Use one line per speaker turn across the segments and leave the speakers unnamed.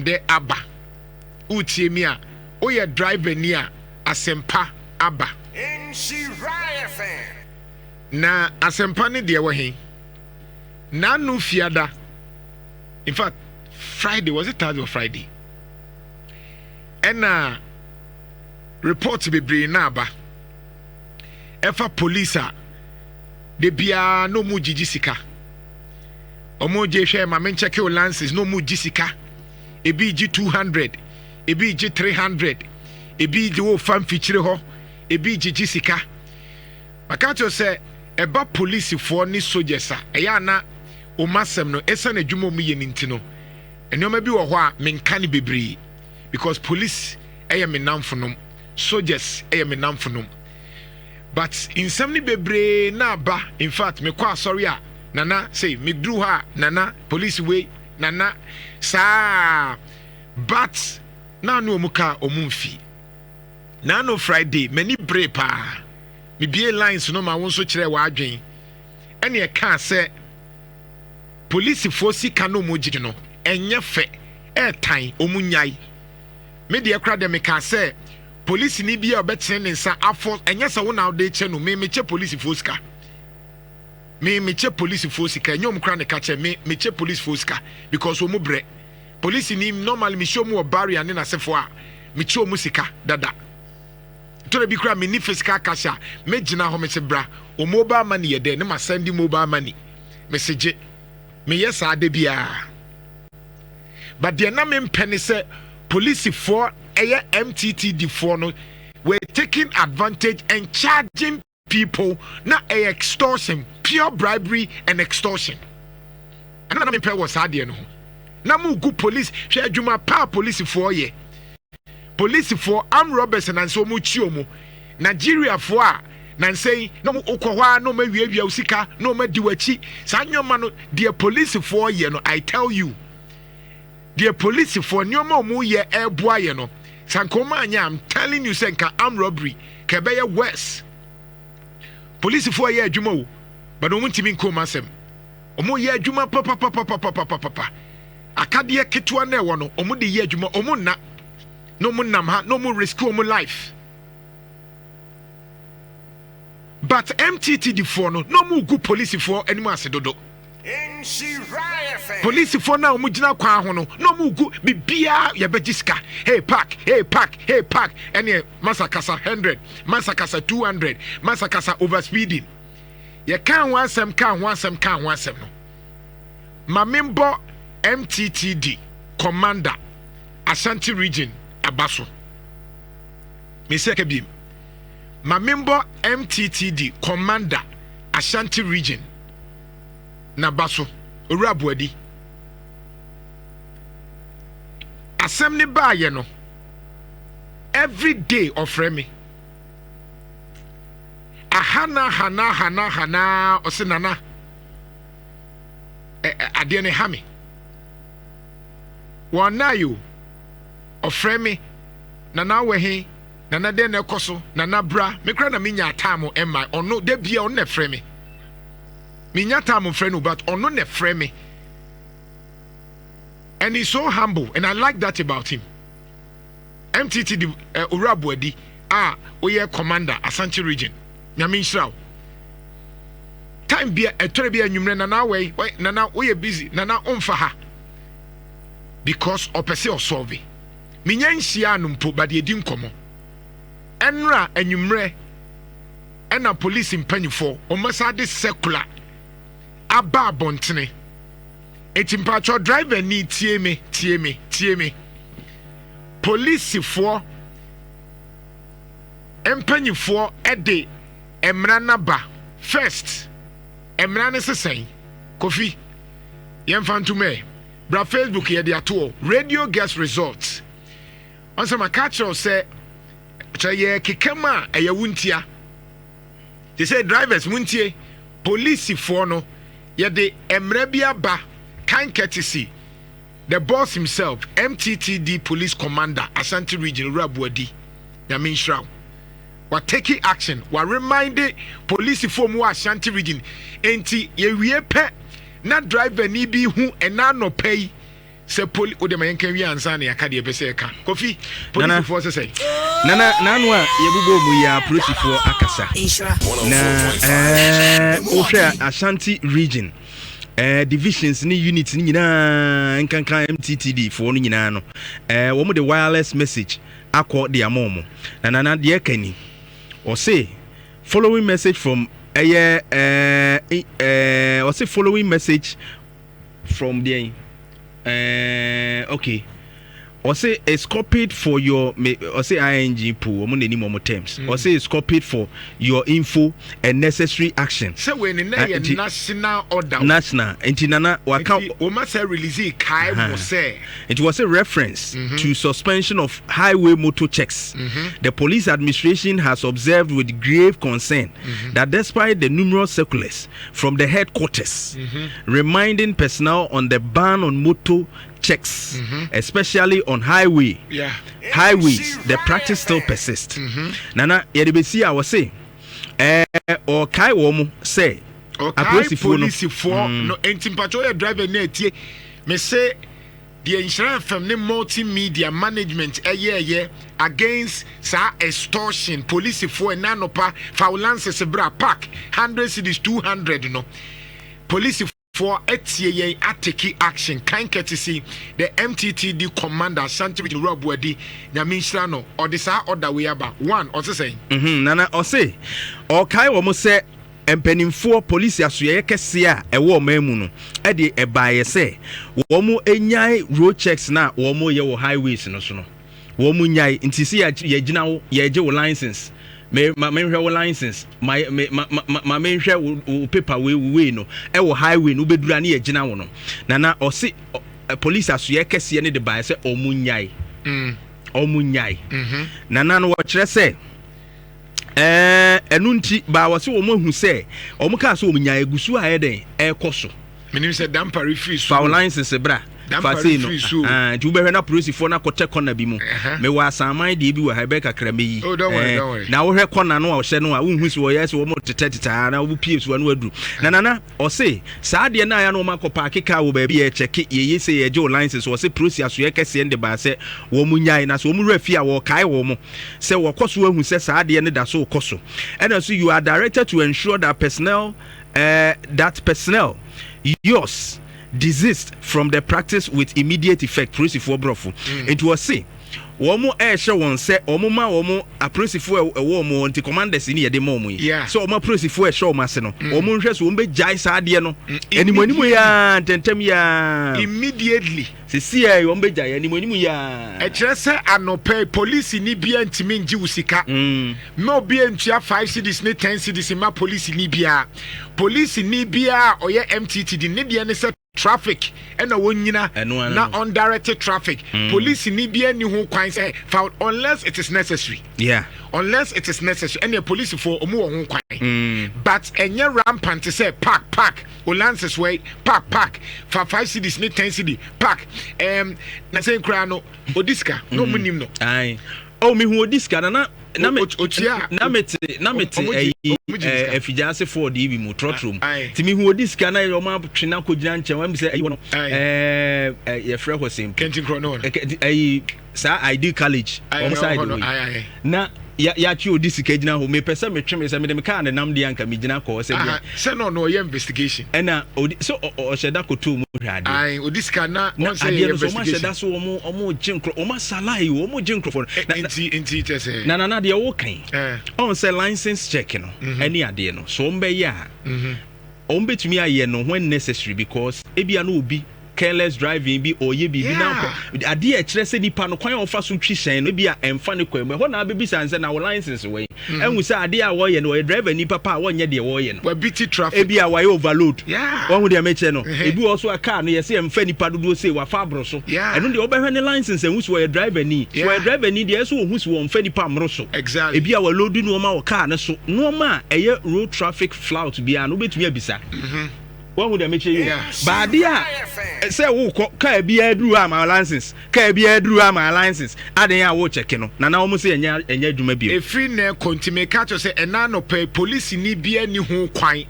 ade aba utie mi a oye driver ni a asempa aba
Nhyira FM.
na asempa ne de wo he na no fiada. In fact, Friday, was it Thursday or Friday? And report be bring na aba efa police de bia no mu gigi sika omo je hwe ma men check your lances no mu gigi sika ebi gi 200 ebi gi 300 ebi di wo fam fichire ho ebi gigi sika makato say eba police for ni soldiers a eya na o masem no esa na dwuma mu ye ninti no enoma bi wo ho a menka ne bebree because police eye me namfonom soldiers eye me namfonom. But in some bebre na ba, in fact, me kwa sorry a nana say me drew her nana police way nana sa but na no muka omumfi na no Friday many brave pa me bie lines no ma won so kire wa adwen ene e ka say police force kanu moji no enye fe e tan omunyai me de ekra de me ka say police ni bia obetene ne nsa afọ enye se wona de che no me che police foska me che police foska enyom kra ne ka che me che police foska because omu bre police ni normally me show mu barrier ne na sefo a me che omu sika dada to be kra me ni fiscal kasha me gina ho me se bra o mobile money ye de ne ma send mobile money message me yes ade bia but de na me mpene se police for MTTD for no we're taking advantage and charging people na extortion, pure bribery and extortion. And na me pay was hard no. Na mu good police share juma pa police for ye. Police for armed robbers and so mu chi omo. Nigeria for na say no mu okwa no ma wiawia usika no ma diwachi. Sa nyoma no the police for ye no I tell you. The police for nyoma mu ye eboa ye no. Sankoma anya, I'm telling you, Senka, armed robbery, Kabaya West. Police for a year, Jumo, but don't want to mean Komasem. Omo ye Juma, papa. Akadia Ketuane wano, Omo de ye Juma, Omona, no more namha, no more risk, no more life. But MTTD for no more good police for any masedodo. Police for now, Mujina Kwahono, no mugu, Bibia, Yabejiska, hey pack, and Masakasa 100, Masakasa 200, Masakasa overspeeding. You can't want some, no. Mamimbo MTTD, Commander, Ashanti Region, Abaso. Miseke Bim. Mamimbo MTTD, Commander, Ashanti Region. Na baso urabuadi asem ne ba ye no every day ofre me hana osinana ade ne ha me wona yo ofre me nana we he nana de na ekoso nana bra me kra na menya atamo emma ono de bia ono na frɛ me minya time friend but ono ne frɛ me and he's so humble and I like that about him. MTTD Urabuadi oye commander Ashanti region nyame nhyira time bia etore bia nwumre nana we nana oye busy nana omfa ha because opese o solve minya nhia no mpo but edi nkomo enra anwumre ena police mpanyifo omasa de secular aba bontene etimpacho driver ni tie me police for empanyifo ede emra naba first emra ne sesen kofi yemfantume bra Facebook ye de ato radio guest results on some catch say ye kekema eyawuntia they say drivers muntie police for no ye de emra bia ba kind courtesy the boss himself MTTD police commander Ashanti region Rabuadi nyame nhyira wa taking action wa remind police for mu Ashanti region enti ye wie pe na driver ni bi hu ena no pay se poli o de mayenkan wi ansa na yaka de bese ka kofi police for say
nana nanu a yebubo mu ya police for akasa na ohwe Ashanti region divisions ni units ni nyina nkankan MTTD for no nyina no wo mu the wireless message akọ de amomo nana de kani or say following message from or say following message from the okay or say it's copied for your or say ing pool or any more terms or say it's copied for your info and necessary action
so when in national order
national ntinana waka
o ma say release kai mo say
it was a reference to suspension of highway motor checks. The police administration has observed with grave concern that despite the numerous circulars from the headquarters reminding personnel on the ban on motor checks, especially on highways, the practice still persists. Nana, yedibesi I was say, or kai womu say,
or kai police for no entimpacho driver near me say the insurance from the multimedia management against sa extortion police for nanopa faulances sebra pack 100 cities 200 no police for etie ateki action kind courtesy the MTTD commander Ashanti with Rob Wedi Nhyira no or the sa order we aba one or say
nana or say or kai wo mo say empanimfo police asoye kese a ewo mamu no e de ebaye say wo mo enyai road checks na wo mo ye wo highways no so no wo mo nyai ntisi ya gina wo ye je wo license me hwe wo license me hwe wo paper we no e wo highway no bedura na ye gina wo no na o se police asoye kese ne de baye say omunyai na no wo kire say enunti ba wase wo mahu say o muka so omunya egusu a eden ekoso
menim say damper free so
foul license bra fase no nti wo behwe na police for na kote corner bi mu me wa asaman de bi wa Rebecca krameyi
don't worry
na wo hwe corner no a wo hye no a wo hu si wo yes wo mo teteta na wo pie so no adu na o say saa de na ya no ma ko park car wo ba bi e check ye say ye je license wo say police aso ye kese ende ba say wo mu nyai na so wo mu rafi a wo kai wo mo say wo koso ahu say saa de ne da so koso and so you are directed to ensure that personnel yours desist from the practice with immediate effect. Police for brofo. It was say womo ehye won se omuma womo apresifo ewo mo nti commanders ni ye de mo mu so omo apresifo ehye omo ase no omo nhwe so ombe jai sa de no animu ya tentem ya
immediately
sisi e ombe jai animu ya
e kire se anope police ni bia ntimi nji usika no bia ntua 5 cities ni 10 cities ma police ni bia oye MTTD ni de ne se traffic and a wonyina na undirected traffic police ni bia ni ho kwan say found unless it is necessary unless it is necessary and the police for omo ho kwan but enye rampant say park olances way park for 5 cities ni 10 city park na say kra no odiska no munim no
ai o mi hu odiska na mete efijase for the bi mu trotrum timi hu odiska na yo ma twena ko gina nche wa mi say ayi wono ye frɛ ho sim
kentin kro no
ayi sa ID college on side na ya chi odisika gina ho me pese me tweme se me dem ka na nam de anka me gina ko se bia
se no ye investigation
na so o sheda ko to mu hwade
ai odisika na won say investigation
so ma sheda so omo jinkro omo salai omo jinkro for
inti tese
na de wo kan on say license check no any ade no so mbe ya ombetumi aye no when necessary because ebia no obi careless driving bi oye bi na ade e kire se nipa no kwan ofa so twishen no bi a emfa ne kwam ho na bebi sanse na wo license we enwu se ade a wo ye no driver ni papa a wo nye de wo ye no
wa biti traffic
e bi a wa ye overload wo hu de meche no e bi also a car no ye se emfa nipa dodo se wa fa abro so eno de wo behwe ne license enwu se wo driver ni wo driver ni de so wo hu se wo emfa nipa amro so
exactly
e bi a wa load no ma wo car ne so no ma eye road traffic flout bi a no betumi abisa one would make you but dia say wo ka bia duru am license ka bia duru am license aden ya wo check no na wo say enya adwuma bi
e free na continue ka to say ena no police ni bia ni ho kwan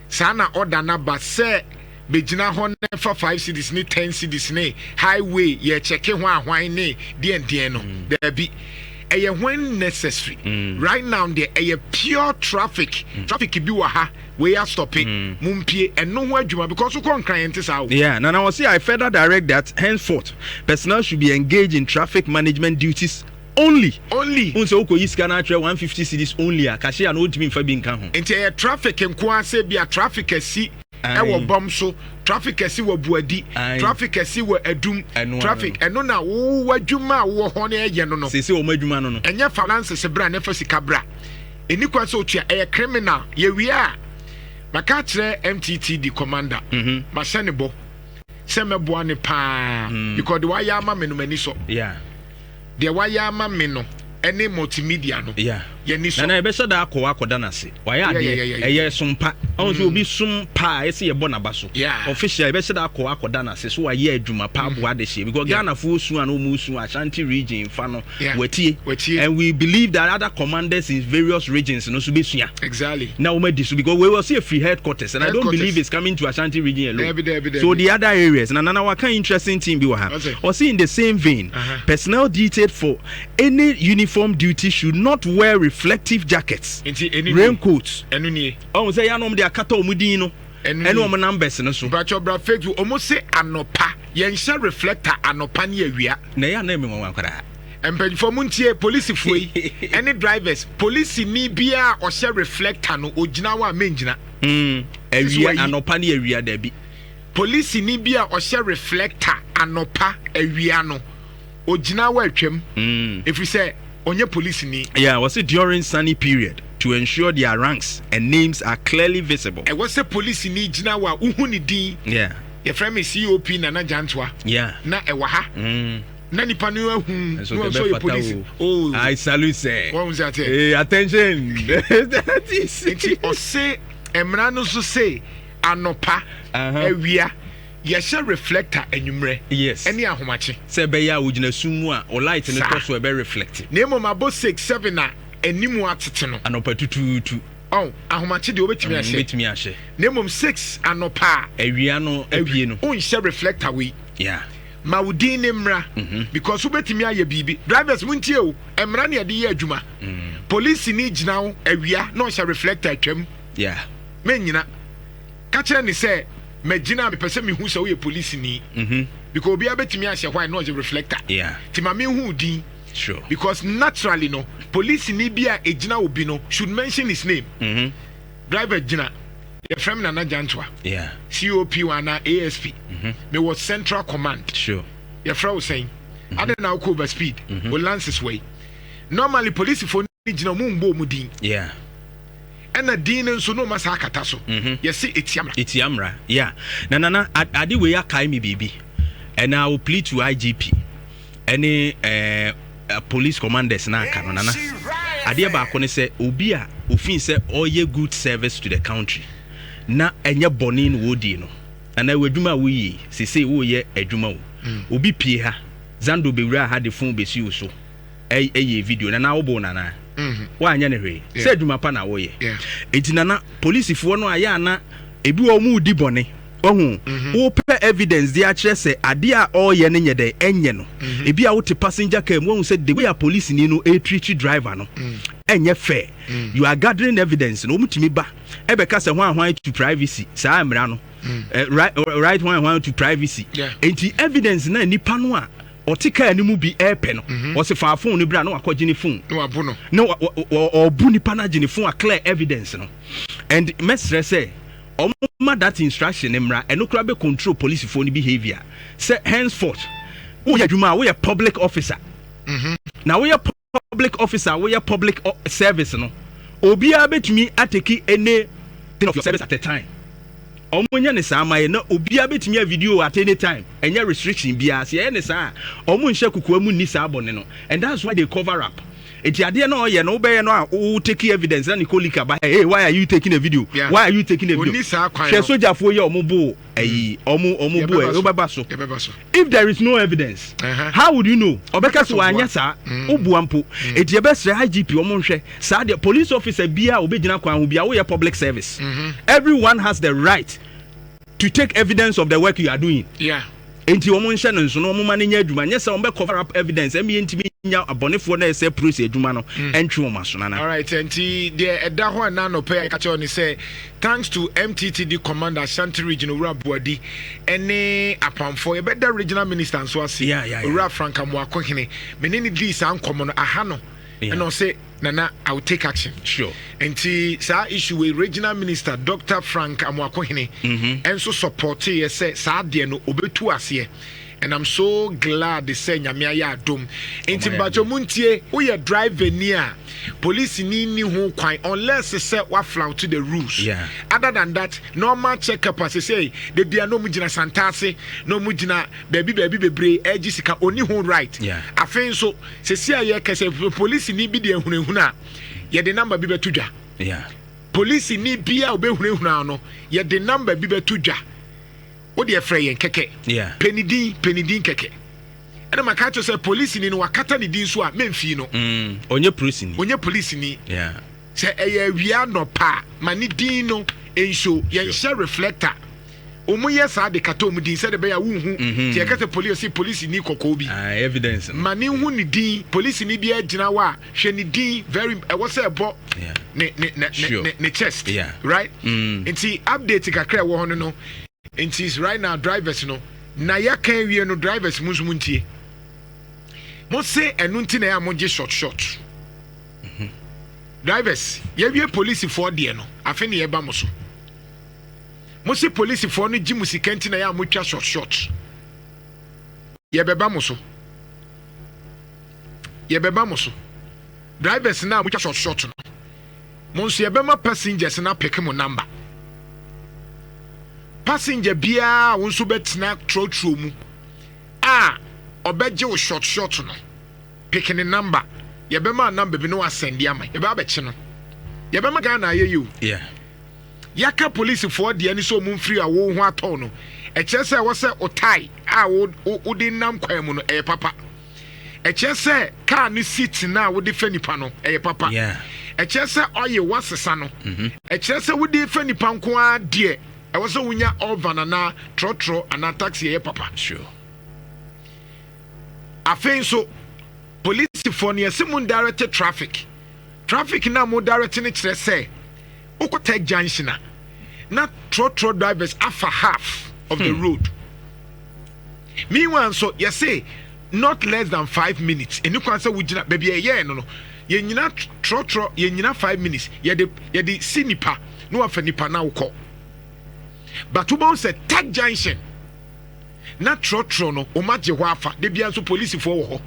sa na order na ba say bejina ho ne fa 5 cities ne 10 cities ne highway ye check ho ahwan ne de no there be when necessary. Right now there a pure traffic bi wa ha we are stopping mumpie and no adwuma because we can't client is out.
Yeah, now I was see I further direct that henceforth personnel should be engaged in traffic management duties only unso ko yiska na atwe 150 cedis only a cashier no ultimate fa bi nka ho
enti traffic nko ase bia traffic asi wo bom so traffic asi wo buadi traffic asi wo adum traffic eno na wo adwuma wo ho na ye no
se wo madwuma no
enya finance se bra na fa sika bra eni kwa so otua criminal ye wi a maka kire MTTD commander ma sene bo se mebo ne pa because the wire ama me no mani so
yeah
the wire ama me no any multimedia no
yeah
ye ni so
na ebe so da akoda na se wire ade eye sumpa on so obi sumpa ese ye bo na ba so official ebe so da akoda na se so wire adwuma pa bo ade she because Ghana fu osu an omu osu Ashanti region fa no wetie and we believe that other commanders in various regions no so be sua
exactly
now we this because we will see a free headquarters and I don't believe it's coming to Ashanti region alone so the other areas and what kind interesting thing be wa or see in the same vein personnel detailed for any uniform duty should not wear reflective jackets, raincoats. Oh, say I know they are kato mudino. And no numbers no so.
But your brother you almost say anopa. Yen shall reflector anopa ni area.
Na ya name mo wankara.
And for muntie police fui any drivers police ni bia or shall reflector no ojina wa menjina.
Area anopa ni area there be.
Police ni bia or shall reflector anopa area no ojina wa twem. If we say onye police ni
was it during sunny period to ensure their ranks and names are clearly visible.
I was a police ni jina wa uhu ni din your friend is COP na Jantuah na ewa ha na nipa ni hu so your police I salute say what was that
attention
that is it o say emra no so say anopa ewia yesha reflector enumre
yes
any ahomache
say be ya wugina sumu a o light no cross we be reflect
nemo mabo 6 7 na enimu atete no
anopa tututu
oh ahomache de obetimi ahye nemo 6 anopa
awia no apie no
on share reflector we ma wudin ne mra because obetimi aye bibi drivers muntie o emra na de ye adwuma police ni gina wo awia no share reflector atwam menyina ka kire ni say Majina me pese me hu se we police ni because obi abetimi ahye why no reflector ti ma me hu din
sure
because naturally no police ni bia ejina obi no should mention his name driver jina your friend na Jantuah COP wana ASP me was central command
sure
your friend was saying I don't know over speed will lance his way normally police for ni jina mu mbo mu din and a din so no masa akata so yes see
etiamra na ade we akai me bibi and I will plead to IGP any police commanders na aka no nana ade ba ko ne say obi a ofin say oye good service to the country na enye boni no wodi no ana wadwuma wo yi sese wo ye adwuma wo obi pie ha zando bewura ha de phone besi wo so eye video na wo bo na wanya ne hwe se adwuma pa na wo ye enti nana police fo no aya na ebi wo mu di bone ohu wo pe evidence dia kire se ade a oye ne nyede enye no ebi a wo te passenger car mu wo se the way a police ni no treat driver no enye fair you are gathering evidence no mutimi ba ebe ka se hwan to privacy sa amra no right hwan to privacy enti evidence na nipa no a otika animu bi epe no o se fa phone ni bra no akogye ni phone
no abu no
no obu nipa na gye ni phone a clear evidence no and mesre say omma that instruction emra enokra be control police phone behavior say henceforth wo ya dwuma wo ya public officer na wo ya public officer wo ya public service no obi a betumi ateki any thing of your service at a time omunya ne sa amaye na obi a betumi a video at any time enya restriction bia se ne sa omu nhye kukuwa mu ni sa abone no and that's why they cover up eti ade na oye no be no a wo take evidence na nikolika ba hey why are you taking a video why are you taking a video she soldier for ye omubo ayi omubo e obaba so if there is no evidence how would you know obeka so anya sa obuampo eti ebesre IGP omonhwe sa the police officer bia obegina kwan ho bia wo ye public service everyone has the right to take evidence of the work you are doing.
Yeah.
Enti omo nhye no nso no omo ma ne nya adwuma nye se omo be cover up evidence emi ntimi nya abonefo na ese process adwuma no entwe omo so na.
All right, enti the eda ho na no pay ka che say thanks to MTTD commander Ashanti region Owura Buadi ene apamfo e beda regional minister nso ase Owura Frank Amoakohene menene di san komo no aha no and I say Nana, I will take action.
Sure.
And sa issue with regional minister Dr. Frank Amoakohene and so support say sa de no obetu ase. And I'm so glad they say nyame ya dom. Enti bajo muntie we driver near police ni ho kwan unless they say wa flout to the rules.
Yeah.
Other than that, normal checkup as they say they be no mujina santase, no mujina baby bebre edge sika oni ho right.
Yeah.
Afen so se sia ye kese police ni bi de hunehuna ye de number bi betu dwa.
Yeah.
Police ni bia obehunehuna no ye de number bi betu dwa. What the afraid keke?
Yeah.
Penidin keke. And my catcher say police in wakata ni din so a memfi no.
Onye police ni.
Onye police ni.
Yeah.
Say we are no pa mani din no enso yen share reflector. Omo yesa de kata omu din say de be ya wu hu. Ti e kata police ni kokko bi.
Evidence.
Mani hu ni din police ni bi agina wa hwe ni din very e wo say bo.
Yeah.
Ne chest.
Yeah.
Right? Nti update kakra wo hono no. It is right now drivers no na ya kan wie no drivers muntie mo say enunti na ya mo je short drivers ye wie police for de no afi ne ye ba mo so mo say police for no ji musikanti na ya mo twa short ye beba mo so drivers na mo twa short no mo so ye be ma passengers na pick mo number passenger bia won so betina trotro mu obeje wo short no picking the number ye be ma number bi no asend ya ma ye ba beche no ye be ma ga na aye you yaka police for de ani so mu free a wo ho atɔ no e kyerɛ wo sɛ otai wo de nam kwan mu no e papa e kyerɛ sɛ car ni seat na wo de fa nipa no e papa e kyerɛ sɛ oye wasesa no e kyerɛ sɛ wo de fa nipa nko a de I was so winya over na trotro and taxi ye papa.
Sure.
Afen so police for near Simon directed traffic. Traffic na mo directing it say. Oko take junction na trotro drivers after half of the road. Meanwhile, so you say not less than 5 minutes. And you can say we baby no. Ye nyina trotro ye nyina 5 minutes. Ye de sinipa no afa nipa na uko. But who bounce a tag junction? Not trotro no, o maje wafa, de bianso police for ho.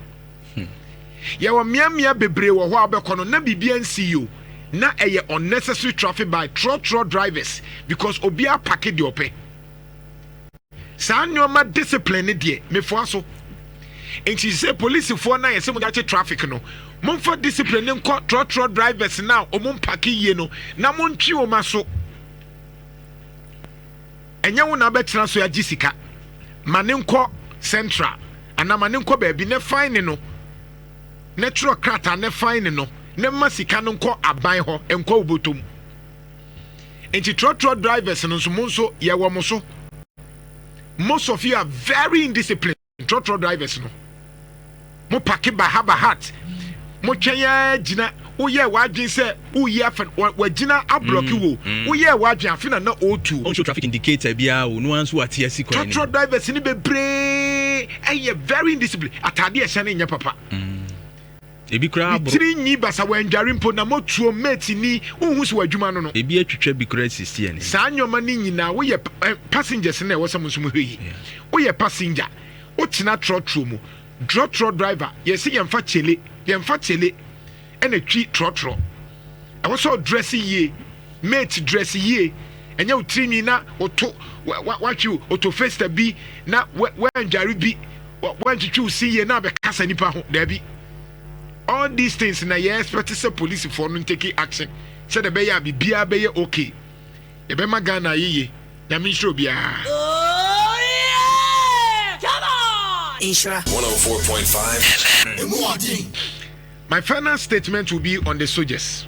Ya wa mia bebre wo ho abekono na bibian see you. Na eye unnecessary traffic by trotro drivers because obia pack de ope. Sa nyoma discipline de me fo aso. Enti say police for na ye se mo dache traffic no. Momfa discipline nko trotro drivers now o mo pack ye no na mo ntwi o maso. Enya wo na betena so ya gisika manenko central ana manenko baabi ne fine no natural crata ne fine no ne masika no nko aban ho enko obotom enti trotro drivers no so ye wo mo so most of you are very indisciplined trotro drivers no mo pake bahat mo twenya gina uye wadwin se uye afen wagina ablock wo uye wadwin afina na o2
on show traffic indicator bia o no anso atia si kwan
trotro drivers ni bebre eye very indisciplined atade ehye ne nya papa
ebi kra bro
tiri nyi basa wandware mpo na motuo mate ni unhu se wadwuma no
ebi atwitwa bi kra 60 ani
sa nyoma ni nyina wo ye passengers na wo sam so mo hweyi wo ye passenger o tina trotro mu trotro driver yesi yemfa chele ene twi trotro I was so dressy ye mate dressy ye enya utrini na oto what you oto festa bi na when jari bi when you see ye na be kasa nipa ho da bi all these things na ye expect say police for no take action say the be ya bi bia be ye okay e be magana ye ya mi show bia
Come on!
Nhyira
104.5
My final statement will be on the soldiers.